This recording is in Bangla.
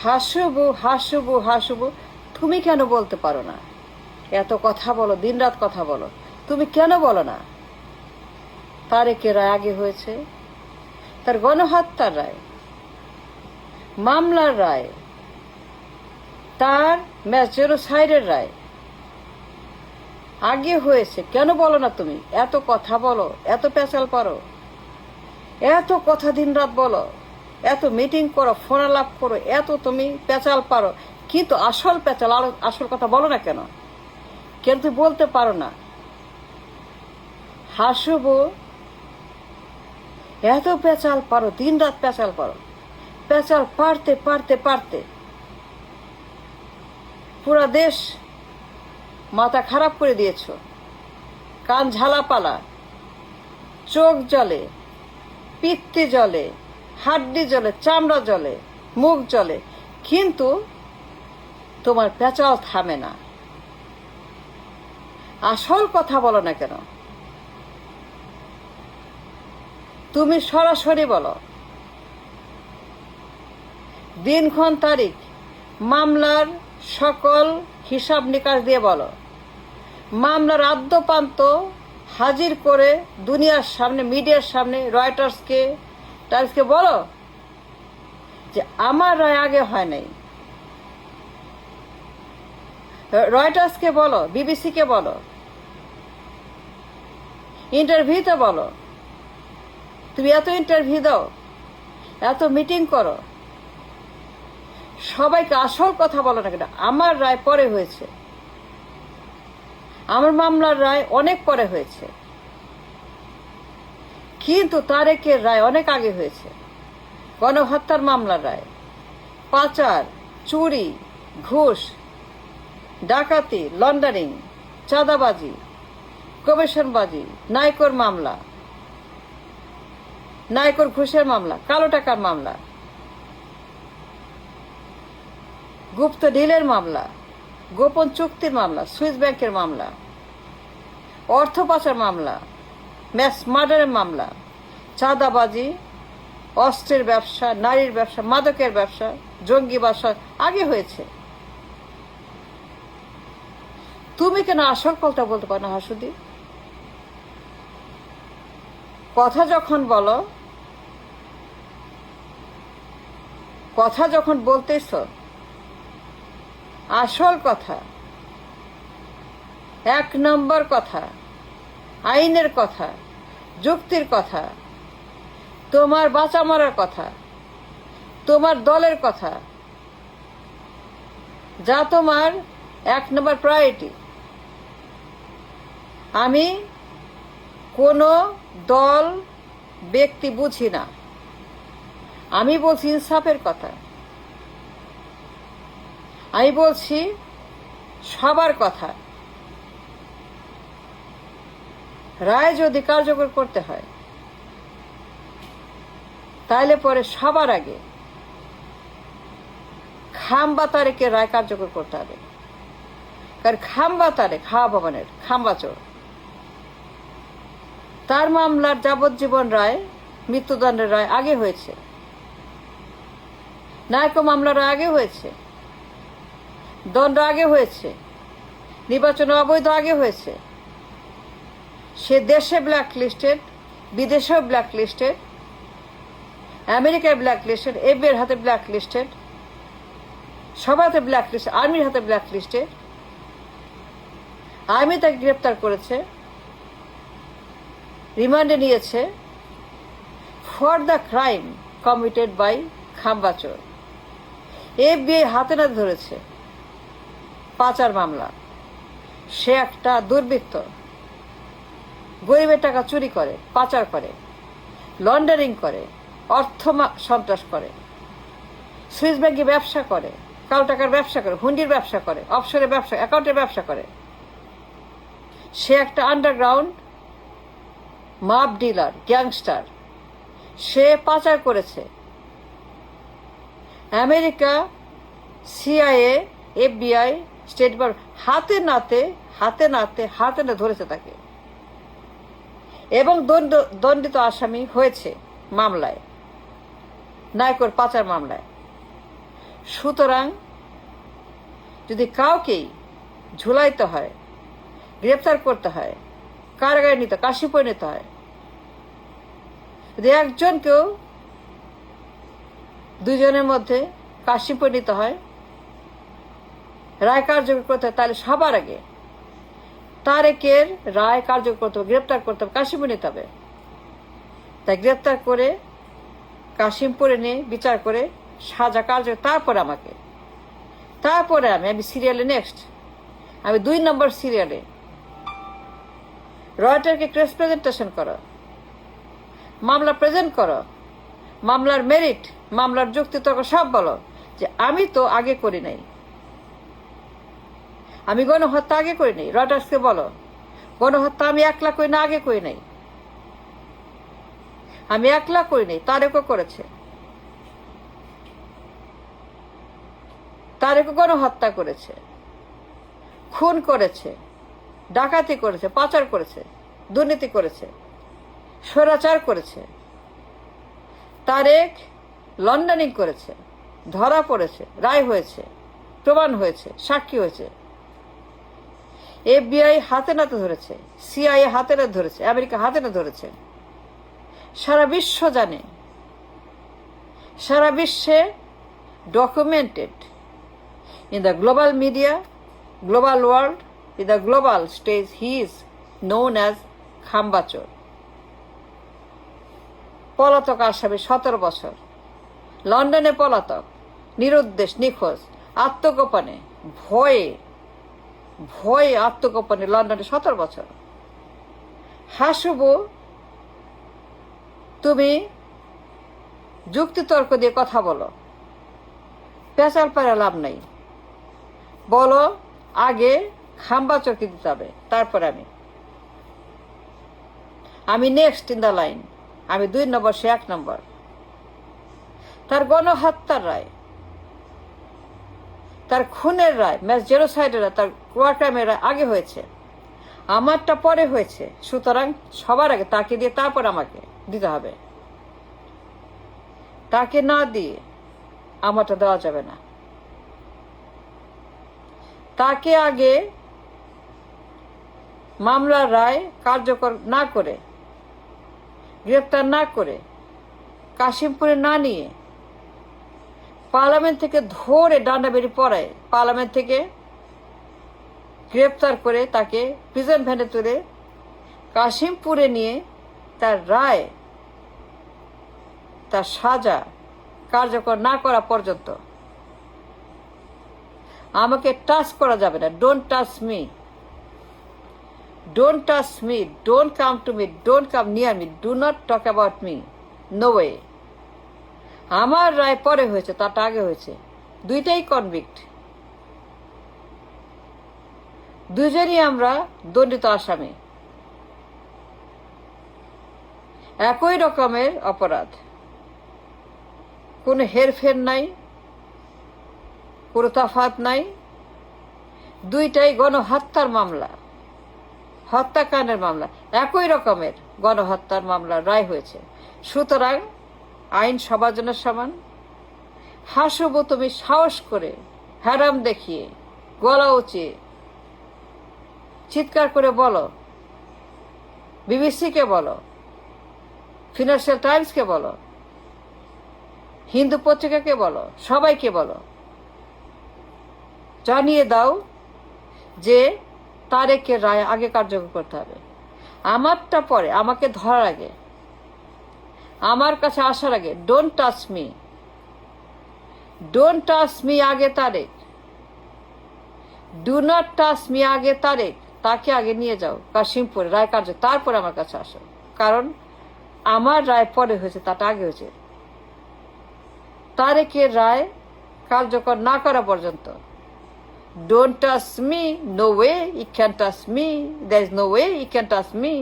হাসুবু হাসুবু হাসুবু, তুমি কেন বলতে পারো না? এত কথা বলো, দিনরাত কথা বলো, তুমি কেন বলো না? তারেকের রায় আগে হয়েছে, তার গণহত্যার রায়, মামলার রায়, তার ম্যাচেরোসাইডের রায় আগে হয়েছে। কেন বলো না তুমি? এত কথা বলো, এত পেঁচাল পারো, এত কথা দিনরাত বলো, এত মিটিং করো, ফোন আলাপ করো, এত তুমি পেঁচাল পারো, কিন্তু আসল পেঁচাল, আসল কথা বলো না কেন? কেন তুমি বলতে পারো না? হাসবো, এত পেঁচাল পারো, দিনরাত পেঁচাল পারো, পেঁচাল পারতে পারতে পারতে পুরা দেশ মাথা খারাপ করে দিয়েছ। কান ঝালাপালা, চোখ জ্বলে, পিত্তি জ্বলে, হাড্ডি জ্বলে, চামড়া জ্বলে, মুখ জ্বলে, কিন্তু তোমার পেঁচাল থামে না। আসল কথা বলো না কেন? তুমি সরাসরি বলো, দিনক্ষণ তারিখ, মামলার সকল হিসাব নিকাশ দিয়ে বলো, মামলার আদ্যপান্ত হাজির করে দুনিয়ার সামনে, মিডিয়ার সামনে, রয়টার্সকে, টাইমসকে বলো যে আমার রায় আগে হয় নাই। রয়টার্সকে বলো, বিবিসিকে বলো, ইন্টারভিউতে বলো। তুমি এত ইন্টারভিউ দাও, এত মিটিং করো, সবাইকে আসল কথা বলো না কেন? আমার রায় পরে হয়েছে, আমার মামলার রায় অনেক পরে হয়েছে, কিন্তু তারেকের রায় অনেক আগে হয়েছে। গণহত্যার মামলার রায়, পাচার, চুরি, ঘুষ, ডাকাতি, লন্ডারিং, চাঁদাবাজি, কমিশনবাজি, নাইকোর মামলা, নাইকোর ঘুষের মামলা, কালো টাকার মামলা, গুপ্ত ডিলের মামলা, গোপন চুক্তির মামলা, সুইস ব্যাংকের মামলা, অর্থ পাচার মামলা, ম্যাস মার্ডারের মামলা, চাঁদাবাজি, অস্ত্রের ব্যবসা, নারীর ব্যবসা, মাদকের ব্যবসা, জঙ্গিবাদ আগে হয়েছে। তুমি কেন আসল কথা বলতে পারো না হাসুদি? কথা যখন বলো, কথা যখন বলতেছ, আসল কথা, এক নম্বর কথা, আইনের কথা, যুক্তির কথা, তোমার বাঁচা মরার কথা, তোমার দলের কথা, যা তোমার এক নম্বর প্রায়োরিটি। আমি কোনো দল ব্যক্তি বুঝি না, আমি বলছি ইনসাফের কথা, আমি বলছি সবার কথা। রায় যদি কার্যকর করতে হয়, তাইলে পরে সবার আগে খাম্বা তারেকের রায় কার্যকর করতে হবে। কারণ খাম্বা তারেক, খাওয়া ভবনের খাম্বা চোর, তার মামলার যাবজ্জীবন রায়, মৃত্যুদণ্ডের রায় আগে হয়েছে, নাইকো মামলার রায় আগে হয়েছে, দণ্ড আগে হয়েছে, নির্বাচন অবৈধ আগে হয়েছে। সে দেশে ব্ল্যাক লিস্টেড, বিদেশেও ব্ল্যাক লিস্টেড, আমেরিকায় ব্ল্যাক লিস্টেড, এফবিআইয়ের হাতে ব্ল্যাক লিস্টেড, সবার হাতে ব্ল্যাক লিস্টেড, আর্মির হাতে ব্ল্যাক লিস্টেড। আর্মি তাকে গ্রেপ্তার করেছে, রিমান্ডে নিয়েছে for the crime committed by খাম্বা চোর। এফবিআই হাতে না ধরেছে পাচার মামলা। সে একটা দুর্বৃত্ত, গরিবের টাকা চুরি করে, পাচার করে, লন্ডারিং করে, অর্থ সন্ত্রাস করে, সুইস ব্যাংকে ব্যবসা করে, কালো টাকার ব্যবসা করে, হুন্ডির ব্যবসা করে, অফশোরের ব্যবসা, অ্যাকাউন্টের ব্যবসা করে। সে একটা আন্ডারগ্রাউন্ড মাফ ডিলার, গ্যাংস্টার। সে পাচার করেছে। America, CIA, FBI, state department হাতে নাতে ধরেছে তাকে, এবং দণ্ডিত আসামি হয়েছে মামলায়, নাইকোর পাচার মামলায়। সুতরাং যদি কাউকেই ঝুলাইতে হয়, গ্রেপ্তার করতে হয়, কারাগারে নিতে, কাশিপুরে নিতে হয়, যদি একজনকেও দুজনের মধ্যে কাশিপুরে নিতে হয়, রায় কার্যকর করতে হয়, তাহলে সবার আগে তারেকের রায় কার্যকর করতে হবে, গ্রেপ্তার করতে হবে, কাশিমপুরে নিতে হবে। তাই গ্রেপ্তার করে কাশিমপুরে নিয়ে বিচার করে সাজা কার্যকর, তারপরে আমি সিরিয়ালে নেক্সট, আমি 2 নম্বর সিরিয়ালে রয়টারকে কেস প্রেজেন্টেশন করো, মামলা প্রেজেন্ট করো, মামলার মেরিট, মামলার যুক্তিতর্ক সব বলো যে আমি তো আগে করি নাই, আমি গণহত্যা আগে করি নাই। রয়টার্সকে বলো গণহত্যা আমি একলা করি না, আগে করি নাই, আমি একলা করি নাই, তারেকও করেছে, তারেকও গণহত্যা করেছে, খুন করেছে, ডাকাতি করেছে, পাচার করেছে, দুর্নীতি করেছে, স্বৈরাচার করেছে। তারেক লন্ডনিং করেছে, ধরা পড়েছে, রায় হয়েছে, প্রমাণ হয়েছে, সাক্ষী হয়েছে, FBI হাতে নাতে ধরেছে, CIA হাতে নাতে ধরেছে, আমেরিকা হাতে নাতে ধরেছে। সারা বিশ্ব জানে, সারা বিশ্বে documented in the global media, global world, in the global stage, he is known as খাম্বাচোর। পলাতক আসামি 17 বছর, লন্ডনে পলাতক, নিরুদ্দেশ, নিখোঁজ, আত্মগোপনে, ভয়ে আত্মগোপনে লন্ডনে 17 বছর। হাসুবু, তুমি যুক্তিতর্ক দিয়ে কথা বলো, পেঁচাল পাড়া লাভ নাই, বলো আগে খাম্বাচোরকে দিতে হবে, তারপরে আমি নেক্সট ইন দ্য লাইন, আমি 2 নম্বর, সে 1 নম্বর। তার গণহত্যার রায়, তার খুনের রায়, ম্যাস জেনোসাইডের রায়, তার ওয়ার ক্রাইমের রায় আগে হয়েছে, আমারটা পরে হয়েছে। সুতরাং সবার আগে তাকে দিয়ে তারপর আমাকে দিতে হবে, তাকে না দিয়ে আমারটা দেওয়া যাবে না। তাকে আগে মামলার রায় কার্যকর না করে, গ্রেপ্তার না করে, কাশিমপুরে না নিয়ে, পার্লামেন্ট থেকে ধরে ডান্ডা বেরি পড়ায়, পার্লামেন্ট থেকে গ্রেপ্তার করে তাকে প্রিজন ভ্যানে তুলে কাশিমপুরে নিয়ে তার রায়, তার সাজা কার্যকর না করা পর্যন্ত আমাকে টাচ করা যাবে না। Don't touch me, don't touch me, don't come to me, don't come near me, do not talk about me, no way. আমার রায় পরে হয়েছে, তারটা আগে হয়েছে, দুইটাই কনভিক্ট, দুজনই আমরা দণ্ডিত আসামি, একই রকমের অপরাধ, কোনো হেরফের নাই, কোনো তফাৎ নাই, দুইটাই গণহত্যার মামলা, হত্যাকাণ্ডের মামলা, একই রকমের গণহত্যার মামলার রায় হয়েছে। সুতরাং আইন সবার জন্য সমান। হাসুবো, তুমি সাহস করে হ্যারাম দেখিয়ে গলা উঁচিয়ে চিৎকার করে বলো, বিবিসিকে বলো, ফিনান্সিয়াল টাইমসকে বলো, হিন্দু পত্রিকাকে বলো, সবাইকে বলো, জানিয়ে দাও যে তারেকের রায় আগে কার্যকর করতে হবে, আমারটা পরে, আমাকে ধরার আগে, আমার কাছে আসার আগে। Don't touch me, don't touch me আগে Tareq, do not touch me আগে তারেক, তাকে আগে নিয়ে যাও কাশিমপুরে রায় কার্য, তারপরে আমার কাছে আসো, কারণ আমার রায় পরে হয়েছে, তাটা আগে হয়েছে। তারেকের রায় কার্যকর না করা পর্যন্ত don't touch me, no way you can touch me, there is no way you can touch me.